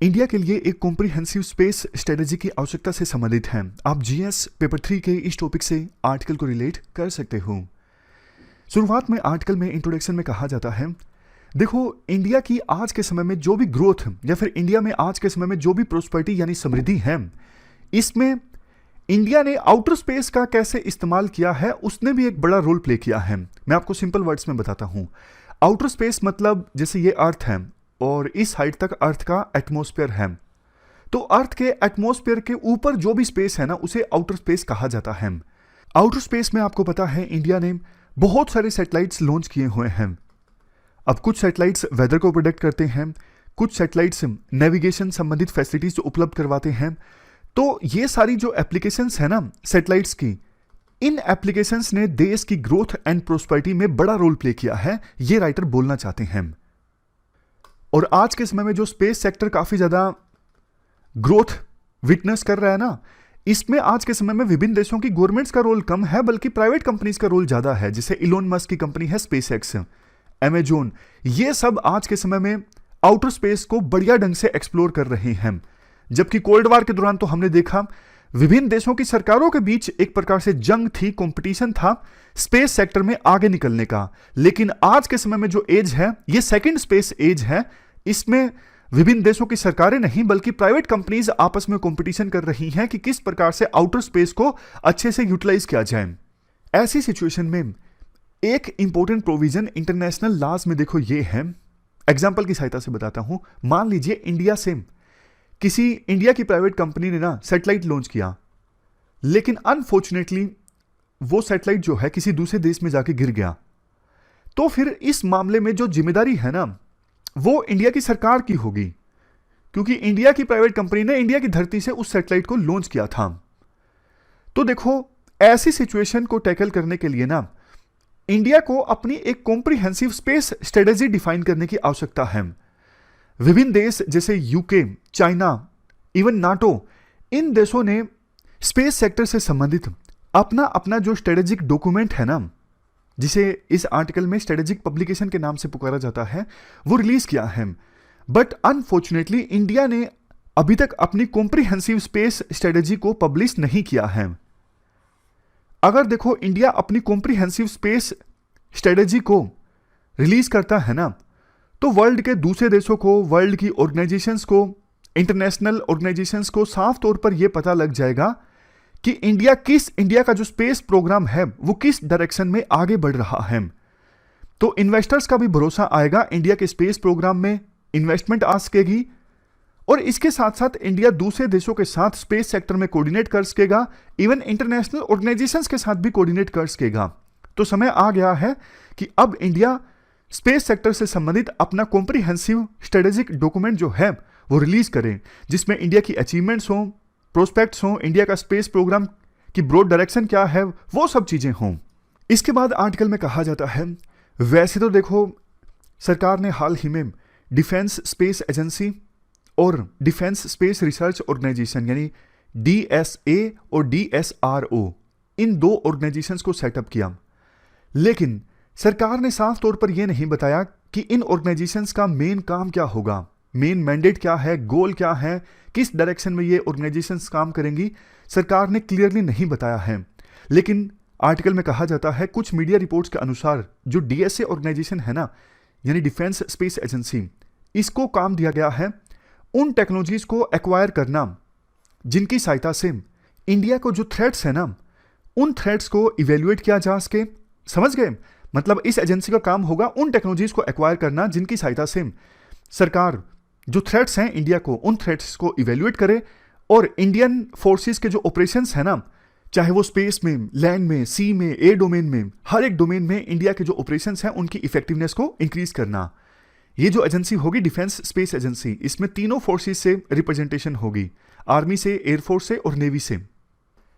India के लिए एक कॉम्प्रिहेंसिव स्पेस स्ट्रेटेजी की आवश्यकता से संबंधित है। आप जीएस पेपर 3 के इस टॉपिक से आर्टिकल को रिलेट कर सकते हो। शुरुआत में आर्टिकल में इंट्रोडक्शन में कहा जाता है, देखो इंडिया की आज के समय में जो भी ग्रोथ या फिर इंडिया में आज के समय में जो भी प्रोस्पेरिटी यानी समृद्धि है, इसमें इंडिया ने आउटर स्पेस का कैसे इस्तेमाल किया है उसने भी एक बड़ा रोल प्ले किया है। मैं आपको सिंपल वर्ड्स में बताता हूं। आउटर स्पेस मतलब जैसे ये अर्थ है और इस हाइट तक अर्थ का एटमॉस्फेयर है, तो अर्थ के एटमॉस्फेयर के ऊपर जो भी स्पेस है ना उसे आउटर स्पेस कहा जाता है। आउटर स्पेस में आपको पता है इंडिया ने बहुत सारे सैटेलाइट्स लॉन्च किए हुए हैं। अब कुछ सैटेलाइट्स वेदर को प्रोडिक्ट करते हैं, कुछ सैटेलाइट्स नेविगेशन संबंधित फैसिलिटीज उपलब्ध करवाते हैं। तो ये सारी जो एप्लीकेशंस है ना सैटेलाइट्स की, इन एप्लीकेशंस ने देश की ग्रोथ एंड प्रोस्पेरिटी में बड़ा रोल प्ले किया है, ये राइटर बोलना चाहते हैं। और आज के समय में जो स्पेस सेक्टर काफी ज्यादा ग्रोथ विटनेस कर रहा है ना, इसमें आज के समय में विभिन्न देशों की गवर्नमेंट्स का रोल कम है बल्कि प्राइवेट कंपनीज का रोल ज्यादा है। जैसे इलोन मस्क की कंपनी है स्पेसएक्स, अमेजोन, ये सब आज के समय में आउटर स्पेस को बढ़िया ढंग से एक्सप्लोर कर रहे हैं। जबकि कोल्ड वॉर के दौरान तो हमने देखा विभिन्न देशों की सरकारों के बीच एक प्रकार से जंग थी, कंपटीशन था स्पेस सेक्टर में आगे निकलने का। लेकिन आज के समय में जो एज है ये सेकंड स्पेस एज है, इसमें विभिन्न देशों की सरकारें नहीं बल्कि प्राइवेट कंपनीज आपस में कंपटीशन कर रही हैं कि किस प्रकार से आउटर स्पेस को अच्छे से यूटिलाइज किया जाए। ऐसी सिचुएशन में एक इंपॉर्टेंट प्रोविजन इंटरनेशनल लॉज में देखो ये है, एग्जांपल की सहायता से बताता हूं। मान लीजिए इंडिया से किसी इंडिया की प्राइवेट कंपनी ने ना सैटेलाइट लॉन्च किया, लेकिन अनफॉर्चुनेटली वो सैटेलाइट जो है किसी दूसरे देश में जाके गिर गया, तो फिर इस मामले में जो जिम्मेदारी है ना वो इंडिया की सरकार की होगी, क्योंकि इंडिया की प्राइवेट कंपनी ने इंडिया की धरती से उस सैटेलाइट को लॉन्च किया था। तो देखो ऐसी सिचुएशन को टैकल करने के लिए ना इंडिया को अपनी एक कॉम्प्रिहेंसिव स्पेस स्ट्रेटेजी डिफाइन करने की आवश्यकता है। विभिन्न देश जैसे यूके, चाइना, इवन नाटो, इन देशों ने स्पेस सेक्टर से संबंधित अपना अपना जो स्ट्रेटेजिक डॉक्यूमेंट है ना, जिसे इस आर्टिकल में स्ट्रेटेजिक पब्लिकेशन के नाम से पुकारा जाता है, वो रिलीज किया है। बट अनफॉर्चुनेटली इंडिया ने अभी तक अपनी कॉम्प्रिहेंसिव स्पेस स्ट्रेटेजी को पब्लिश नहीं किया है। अगर देखो इंडिया अपनी कॉम्प्रिहेंसिव स्पेस स्ट्रेटेजी को रिलीज करता है ना, तो वर्ल्ड के दूसरे देशों को, वर्ल्ड की ऑर्गेनाइजेशंस को, इंटरनेशनल ऑर्गेनाइजेशंस को साफ तौर पर यह पता लग जाएगा कि इंडिया का जो स्पेस प्रोग्राम है वो किस डायरेक्शन में आगे बढ़ रहा है। तो इन्वेस्टर्स का भी भरोसा आएगा इंडिया के स्पेस प्रोग्राम में, इन्वेस्टमेंट आ सकेगी, और इसके साथ साथ इंडिया दूसरे देशों के साथ स्पेस सेक्टर में कोऑर्डिनेट कर सकेगा, इवन इंटरनेशनल ऑर्गेनाइजेशंस के साथ भी कोऑर्डिनेट कर सकेगा। तो समय आ गया है कि अब इंडिया स्पेस सेक्टर से संबंधित अपना कॉम्प्रिहेंसिव स्ट्रेटेजिक डॉक्यूमेंट जो है वो रिलीज करें, जिसमें इंडिया की अचीवमेंट्स हों, प्रोस्पेक्ट्स हों, इंडिया का स्पेस प्रोग्राम की ब्रॉड डायरेक्शन क्या है, वो सब चीजें हों। इसके बाद आर्टिकल में कहा जाता है, वैसे तो देखो सरकार ने हाल ही में डिफेंस स्पेस एजेंसी और डिफेंस स्पेस रिसर्च ऑर्गेनाइजेशन यानी डीएसए और डीएसआरओ, इन दो ऑर्गेनाइजेशंस को सेटअप किया, लेकिन सरकार ने साफ तौर पर यह नहीं बताया कि इन ऑर्गेनाइजेशंस का मेन काम क्या होगा, मेन मैंडेट क्या है, गोल क्या है, किस डायरेक्शन में ये ऑर्गेनाइजेशंस काम करेंगी, सरकार ने क्लियरली नहीं बताया है। लेकिन आर्टिकल में कहा जाता है, कुछ मीडिया रिपोर्ट्स के अनुसार जो डीएसए ऑर्गेनाइजेशन है ना, यानी डिफेंस स्पेस एजेंसी, इसको काम दिया गया है उन टेक्नोलॉजीज को एक्वायर करना जिनकी सहायता से इंडिया को जो थ्रेट्स है ना, उन थ्रेट्स को इवेल्युएट किया जा सके। समझ गए? मतलब इस एजेंसी का काम होगा उन टेक्नोलॉजीज को एक्वायर करना जिनकी सहायता से सरकार जो थ्रेट्स हैं इंडिया को, उन थ्रेट्स को इवेल्युएट करे और इंडियन फोर्सेस के जो ऑपरेशंस है ना, चाहे वो स्पेस में, लैंड में, सी में, एयर डोमेन में, हर एक डोमेन में इंडिया के जो ऑपरेशंस हैं उनकी इफेक्टिवनेस को इंक्रीज करना। ये जो एजेंसी होगी डिफेंस स्पेस एजेंसी, इसमें तीनों फोर्सेस से रिप्रेजेंटेशन होगी, आर्मी से, एयरफोर्स से और नेवी से।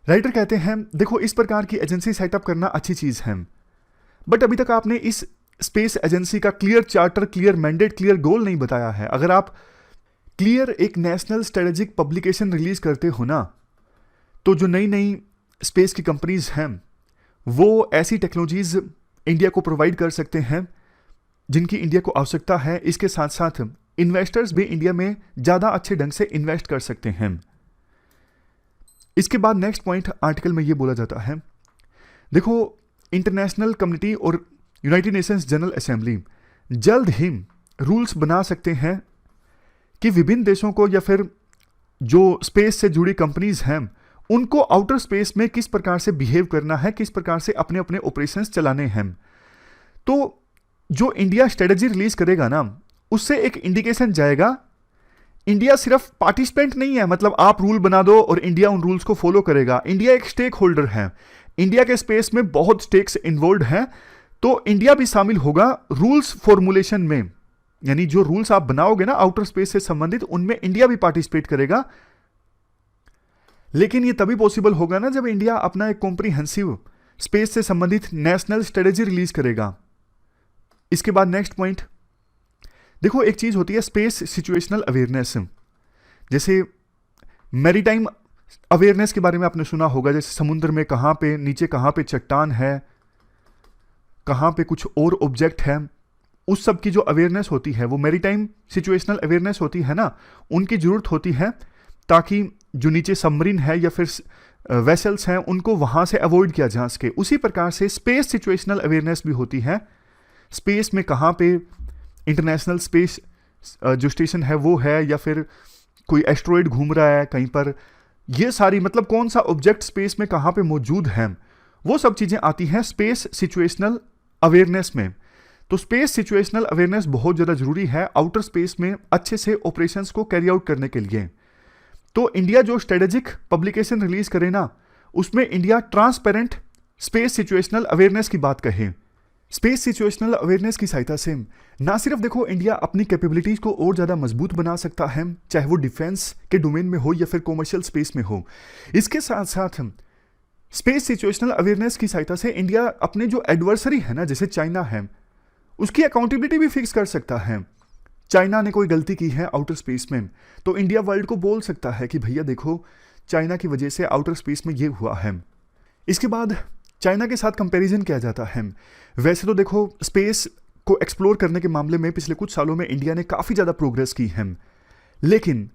राइटर कहते हैं, देखो इस प्रकार की एजेंसी सेटअप करना अच्छी चीज है, बट अभी तक आपने इस स्पेस एजेंसी का clear charter, clear mandate, clear goal नहीं बताया है। अगर आप क्लियर एक नेशनल स्ट्रेटेजिक पब्लिकेशन रिलीज करते हो ना, तो जो नई नई स्पेस की कंपनीज हैं वो ऐसी टेक्नोलॉजीज इंडिया को प्रोवाइड कर सकते हैं जिनकी इंडिया को आवश्यकता है। इसके साथ साथ इन्वेस्टर्स भी इंडिया में ज़्यादा अच्छे ढंग से इन्वेस्ट कर सकते हैं। इसके बाद नेक्स्ट पॉइंट आर्टिकल में ये बोला जाता है, देखो इंटरनेशनल कम्युनिटी और यूनाइटेड नेशंस जनरल असेंबली जल्द ही रूल्स बना सकते हैं कि विभिन्न देशों को या फिर जो स्पेस से जुड़ी कंपनीज हैं उनको आउटर स्पेस में किस प्रकार से बिहेव करना है, किस प्रकार से अपने अपने ऑपरेशंस चलाने हैं। तो जो इंडिया स्ट्रेटजी रिलीज करेगा ना, उससे एक इंडिकेशन जाएगा। इंडिया सिर्फ पार्टिसिपेंट नहीं है, मतलब आप रूल बना दो और इंडिया उन रूल्स को फॉलो करेगा। इंडिया एक स्टेक होल्डर है, इंडिया के स्पेस में बहुत स्टेक्स इन्वॉल्व हैं, तो इंडिया भी शामिल होगा रूल्स फॉर्मुलेशन में। यानी जो रूल्स आप बनाओगे ना आउटर स्पेस से संबंधित, उनमें इंडिया भी पार्टिसिपेट करेगा। लेकिन ये तभी पॉसिबल होगा ना जब इंडिया अपना एक कॉम्प्रिहेंसिव स्पेस से संबंधित नेशनल स्ट्रेटेजी रिलीज करेगा। इसके बाद नेक्स्ट पॉइंट, देखो एक चीज होती है स्पेस सिचुएशनल अवेयरनेस। जैसे मैरीटाइम अवेयरनेस के बारे में आपने सुना होगा, जैसे समुद्र में कहाँ पे नीचे कहाँ पे चट्टान है, कहाँ पे कुछ और ऑब्जेक्ट है, उस सब की जो अवेयरनेस होती है वो मैरीटाइम सिचुएशनल अवेयरनेस होती है ना, उनकी जरूरत होती है ताकि जो नीचे सबमरीन है या फिर वेसल्स हैं उनको वहाँ से अवॉइड किया जा सके। उसी प्रकार से स्पेस सिचुएशनल अवेयरनेस भी होती है। स्पेस में कहाँ पे इंटरनेशनल स्पेस जो स्टेशन है वो है, या फिर कोई एस्ट्रॉयड घूम रहा है कहीं पर, ये सारी मतलब कौन सा ऑब्जेक्ट स्पेस में कहाँ पे मौजूद है, वो सब चीज़ें आती हैं स्पेस सिचुएशनल अवेयरनेस में। तो स्पेस सिचुएशनल अवेयरनेस बहुत ज़्यादा जरूरी है आउटर स्पेस में अच्छे से ऑपरेशंस को कैरी आउट करने के लिए। तो इंडिया जो स्ट्रेटेजिक पब्लिकेशन रिलीज करे ना, उसमें India transparent space situational awareness की बात कहे। स्पेस सिचुएशनल अवेयरनेस की सहायता से ना सिर्फ देखो इंडिया अपनी कैपेबिलिटीज को और ज़्यादा मजबूत बना सकता है, चाहे वो डिफेंस के डोमेन में हो या फिर कॉमर्शियल स्पेस में हो। इसके साथ साथ स्पेस सिचुएशनल अवेयरनेस की सहायता से इंडिया अपने जो एडवर्सरी है ना, जैसे चाइना है, उसकी अकाउंटेबिलिटी भी फिक्स कर सकता है। चाइना ने कोई गलती की है आउटर स्पेस में, तो इंडिया वर्ल्ड को बोल सकता है कि भैया देखो चाइना की वजह से आउटर स्पेस में ये हुआ है। इसके बाद चाइना के साथ कंपैरिजन किया जाता है। वैसे तो देखो स्पेस को एक्सप्लोर करने के मामले में पिछले कुछ सालों में इंडिया ने काफ़ी ज़्यादा प्रोग्रेस की है, लेकिन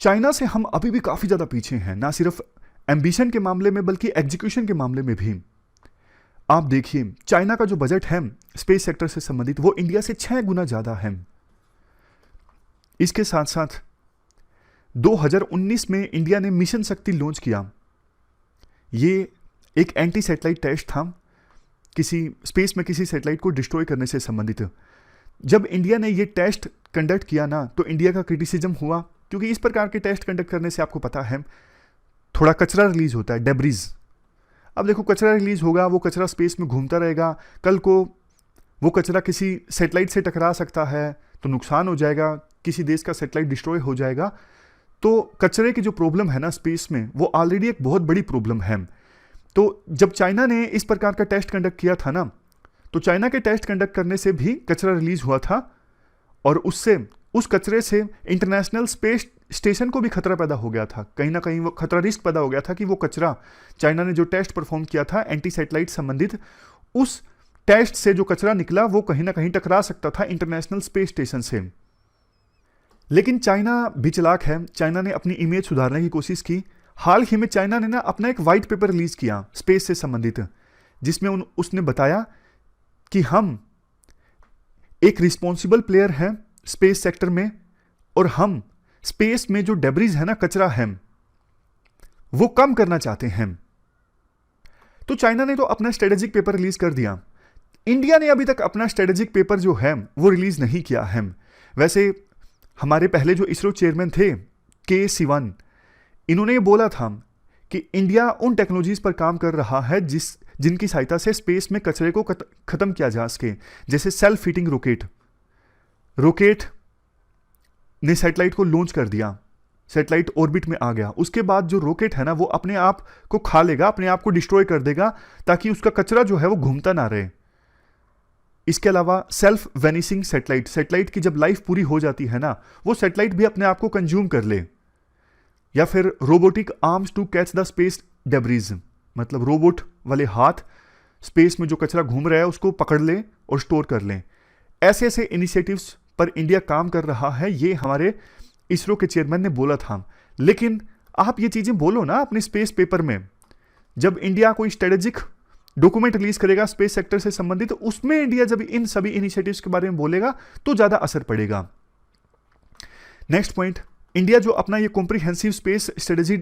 चाइना से हम अभी भी काफ़ी ज़्यादा पीछे हैं, ना सिर्फ एम्बिशन के मामले में बल्कि एग्जीक्यूशन के मामले में भी। आप देखिए चाइना का जो बजट है स्पेस सेक्टर से संबंधित वो इंडिया से 6 गुना ज़्यादा है। इसके साथ साथ 2019 में इंडिया ने मिशन शक्ति लॉन्च किया। ये एक एंटी सैटेलाइट टेस्ट था, किसी स्पेस में किसी सैटेलाइट को डिस्ट्रॉय करने से संबंधित। जब इंडिया ने ये टेस्ट कंडक्ट किया ना, तो इंडिया का क्रिटिसिज्म हुआ, क्योंकि इस प्रकार के टेस्ट कंडक्ट करने से आपको पता है थोड़ा कचरा रिलीज होता है, डेब्रिज। अब देखो कचरा रिलीज होगा, वो कचरा स्पेस में घूमता रहेगा, कल को वो कचरा किसी सैटेलाइट से टकरा सकता है तो नुकसान हो जाएगा, किसी देश का सैटेलाइट डिस्ट्रॉय हो जाएगा। तो कचरे की जो प्रॉब्लम है ना स्पेस में, वो ऑलरेडी एक बहुत बड़ी प्रॉब्लम है। तो जब चाइना ने इस प्रकार का टेस्ट कंडक्ट किया था ना, तो चाइना के टेस्ट कंडक्ट करने से भी कचरा रिलीज हुआ था, और उससे उस कचरे से इंटरनेशनल स्पेस स्टेशन को भी खतरा पैदा हो गया था। कहीं ना कहीं वो खतरा, रिस्क पैदा हो गया था कि वो कचरा, चाइना ने जो टेस्ट परफॉर्म किया था एंटी सैटेलाइट संबंधित, उस टेस्ट से जो कचरा निकला वो कहीं ना कहीं टकरा सकता था इंटरनेशनल स्पेस स्टेशन से। लेकिन चाइना भी चालाक है, चाइना ने अपनी इमेज सुधारने की कोशिश की। हाल ही में चाइना ने ना अपना एक वाइट पेपर रिलीज किया स्पेस से संबंधित, जिसमें उसने बताया कि हम एक रिस्पॉन्सिबल प्लेयर हैं स्पेस सेक्टर में, और हम स्पेस में जो डेब्रिज है ना, कचरा है, वो कम करना चाहते हैं। तो चाइना ने तो अपना स्ट्रेटेजिक पेपर रिलीज कर दिया। इंडिया ने अभी तक अपना स्ट्रेटेजिक पेपर जो है वो रिलीज नहीं किया है। वैसे हमारे पहले जो इसरो चेयरमैन थे के सिवन, इन्होंने ये बोला था कि इंडिया उन टेक्नोलॉजीज पर काम कर रहा है जिनकी सहायता से स्पेस में कचरे को खत्म किया जा सके, जैसे सेल्फ हीटिंग रॉकेट ने सैटेलाइट को लॉन्च कर दिया, सैटेलाइट ऑर्बिट में आ गया। उसके बाद जो रॉकेट है ना, वो अपने आप को खा लेगा, अपने आप को डिस्ट्रॉय कर देगा, ताकि उसका कचरा जो है वो घूमता ना रहे। इसके अलावा सेल्फ वेनिशिंग सैटेलाइट की जब लाइफ पूरी हो जाती है ना, वो सैटेलाइट भी अपने आप को कंज्यूम कर ले। या फिर robotic arms to catch the space debris, मतलब रोबोट वाले हाथ स्पेस में जो कचरा घूम रहा है उसको पकड़ ले और स्टोर कर लें। ऐसे ऐसे इनिशिएटिव्स पर इंडिया काम कर रहा है, ये हमारे इसरो के चेयरमैन ने बोला था। लेकिन आप ये चीजें बोलो ना अपने स्पेस पेपर में। जब इंडिया कोई स्ट्रेटेजिक डॉक्यूमेंट रिलीज करेगा स्पेस सेक्टर से संबंधित, तो उसमें इंडिया जब इन सभी इनिशिएटिव्स के बारे में बोलेगा तो ज्यादा असर पड़ेगा। नेक्स्ट पॉइंट, इंडिया जो अपना ये कॉम्प्रिहेंसिव स्पेस स्ट्रेटेजी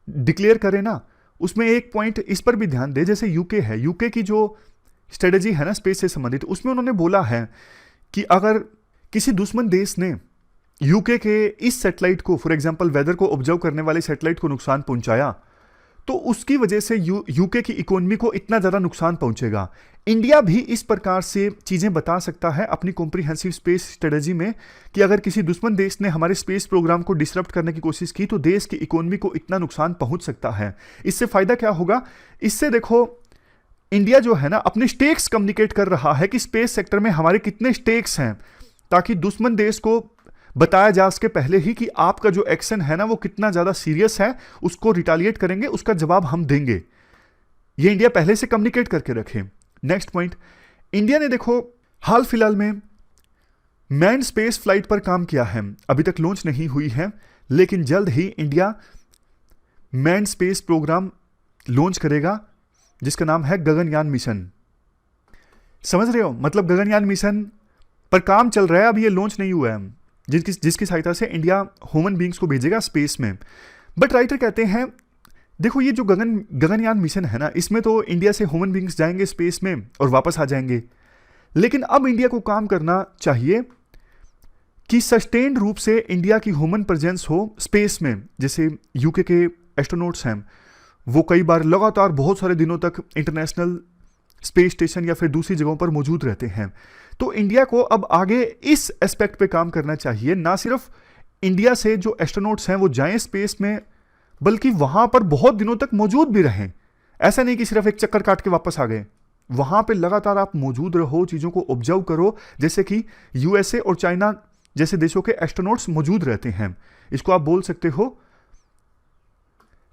डिक्लेयर करे ना, उसमें एक पॉइंट इस पर भी ध्यान दे। जैसे यूके है, यूके की जो स्ट्रेटेजी है ना स्पेस से संबंधित, उसमें उन्होंने बोला है कि अगर किसी दुश्मन देश ने यूके के इस सैटेलाइट को, फॉर एग्जांपल वेदर को ऑब्जर्व करने वाले सैटेलाइट को नुकसान पहुंचाया, तो उसकी वजह से यूके की इकोनॉमी को इतना ज्यादा नुकसान पहुंचेगा। इंडिया भी इस प्रकार से चीजें बता सकता है अपनी कॉम्प्रिहेंसिव स्पेस स्ट्रेटेजी में कि अगर किसी दुश्मन देश ने हमारे स्पेस प्रोग्राम को डिसरप्ट करने की कोशिश की तो देश की इकोनॉमी को इतना नुकसान पहुंच सकता है। इससे फायदा क्या होगा? इससे देखो इंडिया जो है ना अपने स्टेक्स कम्युनिकेट कर रहा है कि स्पेस सेक्टर में हमारे कितने स्टेक्स हैं, ताकि दुश्मन देश को बताया जा सके पहले ही कि आपका जो एक्शन है ना वो कितना ज्यादा सीरियस है, उसको रिटालिएट करेंगे, उसका जवाब हम देंगे। ये इंडिया पहले से कम्युनिकेट करके रखे। नेक्स्ट पॉइंट, इंडिया ने देखो हाल फिलहाल में मैन स्पेस फ्लाइट पर काम किया है, अभी तक लॉन्च नहीं हुई है, लेकिन जल्द ही India man space programme launch करेगा जिसका नाम है गगनयान मिशन। समझ रहे हो? मतलब गगनयान मिशन पर काम चल रहा है, अभी ये लॉन्च नहीं हुआ है, जिसकी सहायता से इंडिया ह्यूमन बींग्स को भेजेगा स्पेस में। बट राइटर कहते हैं देखो ये जो गगनयान मिशन है ना, इसमें तो इंडिया से ह्यूमन बींग्स जाएंगे स्पेस में और वापस आ जाएंगे, लेकिन अब इंडिया को काम करना चाहिए कि सस्टेन्ड रूप से इंडिया की ह्यूमन प्रेजेंस हो स्पेस में। जैसे यूके के एस्ट्रोनॉट्स हैं, वो कई बार लगातार बहुत सारे दिनों तक इंटरनेशनल स्पेस स्टेशन या फिर दूसरी जगहों पर मौजूद रहते हैं। तो इंडिया को अब आगे इस एस्पेक्ट पे काम करना चाहिए, ना सिर्फ इंडिया से जो एस्ट्रोनॉट्स हैं वो जाएं स्पेस में, बल्कि वहां पर बहुत दिनों तक मौजूद भी रहें। ऐसा नहीं कि सिर्फ एक चक्कर काट के वापस आ गए, वहां पे लगातार आप मौजूद रहो, चीजों को ऑब्जर्व करो, जैसे कि यूएसए और चाइना जैसे देशों के एस्ट्रोनॉट्स मौजूद रहते हैं। इसको आप बोल सकते हो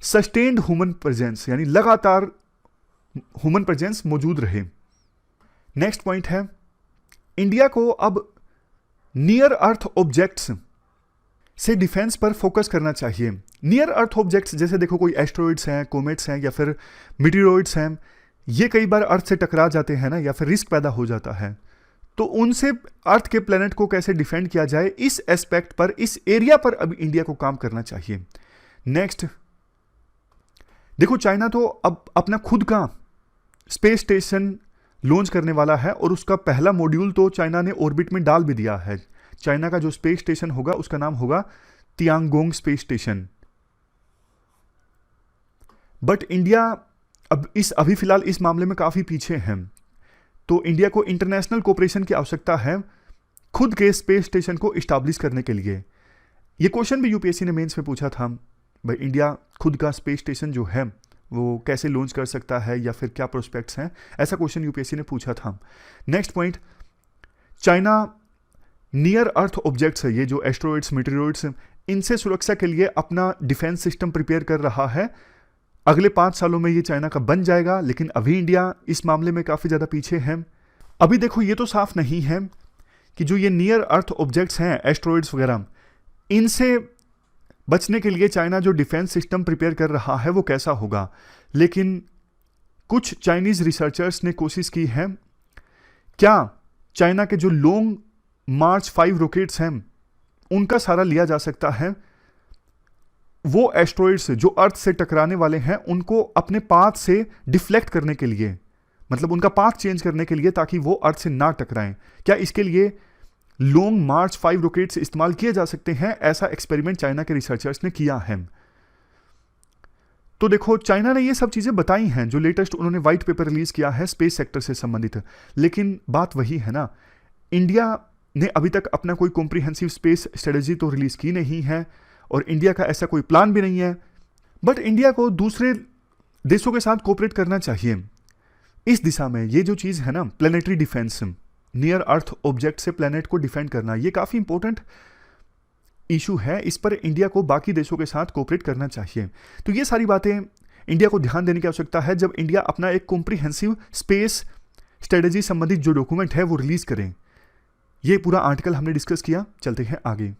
सस्टेन्ड ह्यूमन प्रेजेंस, यानी लगातार ह्यूमन प्रेजेंस मौजूद रहे। नेक्स्ट पॉइंट है, इंडिया को अब नियर अर्थ ऑब्जेक्ट्स से डिफेंस पर फोकस करना चाहिए। नियर अर्थ ऑब्जेक्ट्स जैसे देखो कोई एस्ट्रॉइड्स हैं, कोमेट्स हैं या फिर मीटियोरॉइड्स हैं, ये कई बार अर्थ से टकरा जाते हैं ना, या फिर रिस्क पैदा हो जाता है, तो उनसे अर्थ के प्लेनेट को कैसे डिफेंड किया जाए, इस एस्पेक्ट पर, इस एरिया पर अब इंडिया को काम करना चाहिए। नेक्स्ट देखो चाइना तो अब अपना खुद का स्पेस स्टेशन लॉन्च करने वाला है और उसका पहला मॉड्यूल तो चाइना ने ऑर्बिट में डाल भी दिया है। चाइना का जो स्पेस स्टेशन होगा उसका नाम होगा Tiangong space station. But India अब अभी फिलहाल इस मामले में काफी पीछे है, तो इंडिया को इंटरनेशनल कोऑपरेशन की आवश्यकता है खुद के स्पेस स्टेशन को इस्टेब्लिश करने के लिए। ये क्वेश्चन भी यूपीएससी ने मेंस में पूछा था, भाई इंडिया खुद का स्पेस स्टेशन जो है वो कैसे लॉन्च कर सकता है या फिर क्या प्रोस्पेक्ट्स हैं, ऐसा क्वेश्चन यूपीएससी ने पूछा था। नेक्स्ट पॉइंट, चाइना नियर अर्थ ऑब्जेक्ट्स है, ये जो एस्ट्रॉइड्स, मीटियोरॉइड्स, इनसे सुरक्षा के लिए अपना डिफेंस सिस्टम प्रिपेयर कर रहा है। अगले 5 सालों में ये चाइना का बन जाएगा, लेकिन अभी इंडिया इस मामले में काफी ज्यादा पीछे है। अभी देखो ये तो साफ नहीं है कि जो ये नियर अर्थ ऑब्जेक्ट्स हैं, एस्ट्रॉइड्स वगैरह, इनसे बचने के लिए चाइना जो डिफेंस सिस्टम प्रिपेयर कर रहा है वो कैसा होगा। लेकिन कुछ चाइनीज रिसर्चर्स ने कोशिश की है, क्या चाइना के जो लॉन्ग मार्च 5 रॉकेट्स हैं उनका सहारा लिया जा सकता है, वो एस्ट्रॉइड्स जो अर्थ से टकराने वाले हैं उनको अपने पाथ से डिफ्लेक्ट करने के लिए, मतलब उनका पाथ चेंज करने के लिए, ताकि वो अर्थ से ना टकराएं। क्या इसके लिए लॉन्ग मार्च 5 रॉकेट्स इस्तेमाल किए जा सकते हैं? ऐसा एक्सपेरिमेंट चाइना के रिसर्चर्स ने किया है। तो देखो चाइना ने ये सब चीजें बताई हैं, जो लेटेस्ट उन्होंने व्हाइट पेपर रिलीज किया है स्पेस सेक्टर से संबंधित। लेकिन बात वही है ना, इंडिया ने अभी तक अपना कोई कॉम्प्रिहेंसिव स्पेस स्ट्रेटेजी तो रिलीज की नहीं है और इंडिया का ऐसा कोई प्लान भी नहीं है। बट इंडिया को दूसरे देशों के साथ कोऑपरेट करना चाहिए इस दिशा में। ये जो चीज है ना प्लेनेटरी डिफेंस, नियर अर्थ ऑब्जेक्ट से प्लेनेट को डिफेंड करना, ये काफी इंपॉर्टेंट इशू है। इस पर इंडिया को बाकी देशों के साथ कोऑपरेट करना चाहिए। तो ये सारी बातें इंडिया को ध्यान देने की आवश्यकता है जब इंडिया अपना एक कॉम्प्रिहेंसिव स्पेस स्ट्रेटेजी संबंधित जो डॉक्यूमेंट है वो रिलीज करें। ये पूरा आर्टिकल हमने डिस्कस किया, चलते हैं आगे।